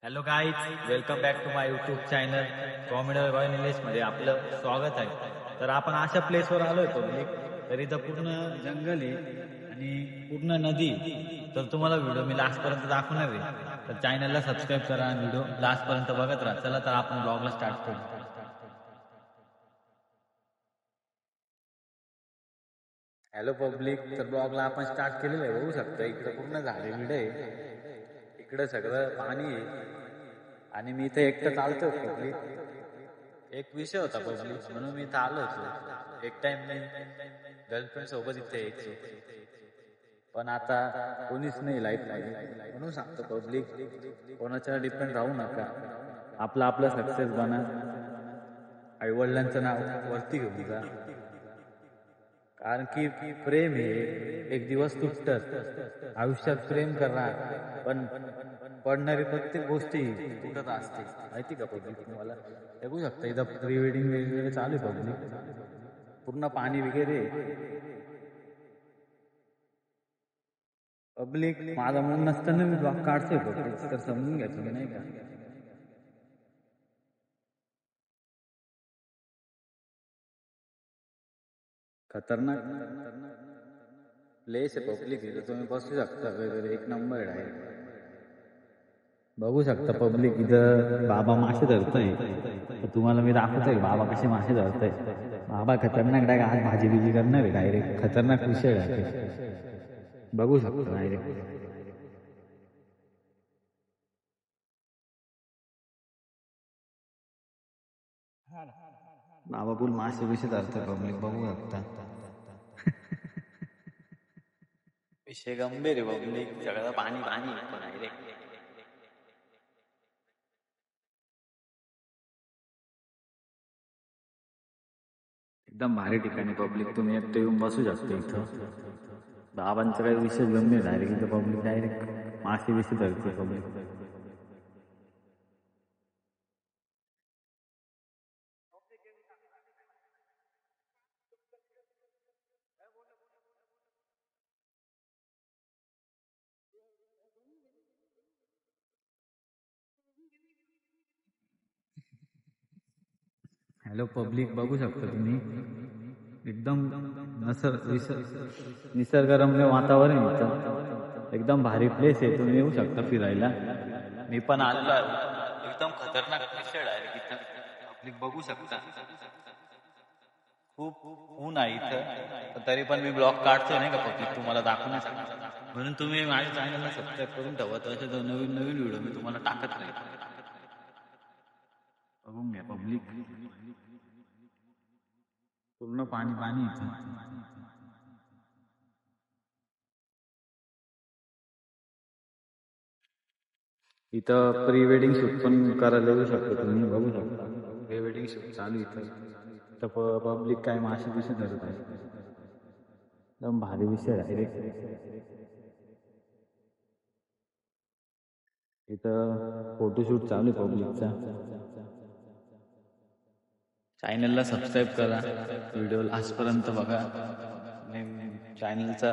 Hello guys, welcome back to my YouTube channel comedy Roy Nilesh मध्ये आपलं स्वागत आहे. तर आपण अशा प्लेसवर आलोय पब्लिक, तर इथं पूर्ण जंगल आहे आणि पूर्ण नदी. तर तुम्हाला व्हिडिओ मी लास्ट पर्यंत दाखवणार आहे, तर चॅनलला सबस्क्राईब करा आणि व्हिडिओ लास्ट पर्यंत बघत राहा. चला तर आपण ब्लॉगला स्टार्ट करू. हॅलो पब्लिक, तर ब्लॉगला आपण स्टार्ट केलेलं आहे. बघू शकता इकडे पूर्ण झाडे बिडे आहे, इकडे सगळं पाणी आहे आणि मी इथे एकटं चालतोय पब्लिक. एक विषय होता पब्लिक, म्हणून मी इथं आलो होतो. एक टाइम मी गर्लफ्रेंड सोबत इथे यायचो, पण आता कोणीच नाही लाईफ मध्ये. म्हणून सांगतो पब्लिक, कोणाच्या डिपेंड राहू नका. आपलं आपलं सक्सेस बना, आई वडिलांचं नाव वरती घेऊन जा. कारण की प्रेम हे एक दिवस तुटत. आयुष्यात प्रेम करा, पण पडणारी प्रत्येक गोष्टी तुटत असते. माहिती का पब्लिक तुम्हाला? बघू शकता इथं प्री वेडिंग वगैरे चालू आहे पब्लिक. पूर्ण पाणी वगैरे. पब्लिक माझा म्हणून नसताना मी ब्लॉग काढतोय पब्लिक, तर समजून घ्या तुम्ही, नाही का? खतरनाक प्लेस आहे पब्लिक. इथं तुम्ही बसू शकता वगैरे, एक नंबर आहे. बघू शकता पब्लिक, इथं बाबा मासे धरतोय. तर तुम्हाला मी दाखवतोय बाबा कसे मासे धरतोय. बाबा खतरनाक डायरेक्ट आज भाजी बिजी करणार आहे. डायरेक्ट खतरनाक विषय आहे. बघू शकता डायरेक्ट बाबा बोल मासे बिसे धरतोय पब्लिक. बघू शकता विषय गंभीर आहे पब्लिक. सगळं पाणी पाणी पण डायरेक्ट. एकदम भारी ठिकाणी पब्लिक, तुम्ही एकटे येऊन बसू शकता इथं. बाबांचा काही विषय गंभीर डायरेक्ट. इथं पब्लिक डायरेक्ट मासे बिसे धरते पब्लिक. हॅलो पब्लिक, बघू शकता तुम्ही एकदम निसर्गरम्य वातावरण इथं. एकदम भारी प्लेस आहे, तुम्ही येऊ शकता फिरायला. मी पण आलो आहे. एकदम खतरनाक विषय डायरेक्ट इथं. पब्लिक बघू शकता, खूप ऊन आहे इथं, पण तरी पण मी ब्लॉग काढतोय, नाही का पब्लिक, तुम्हाला दाखवण्यासाठी. म्हणून तुम्ही माझ्या चॅनलला सबस्क्राईब करून ठेवा, तसे नवीन नवीन व्हिडिओ मी तुम्हाला टाकत राहील. बघून घ्या पब्लिक, पूर्ण पाणी पाणी इथं. इथं प्री वेडिंग शूट पण करायला येऊ शकता तुम्ही. बघू शकता प्री वेडिंग शूट चालू इथं. तर पब्लिक काय मासे बिसे धरत आहे. एकदम भारी विषय आहे रे. इथं फोटोशूट चालू आहे पब्लिकचा. चॅनलला सबस्क्राईब करा, व्हिडिओ लास्ट पर्यंत बघा. चॅनलचा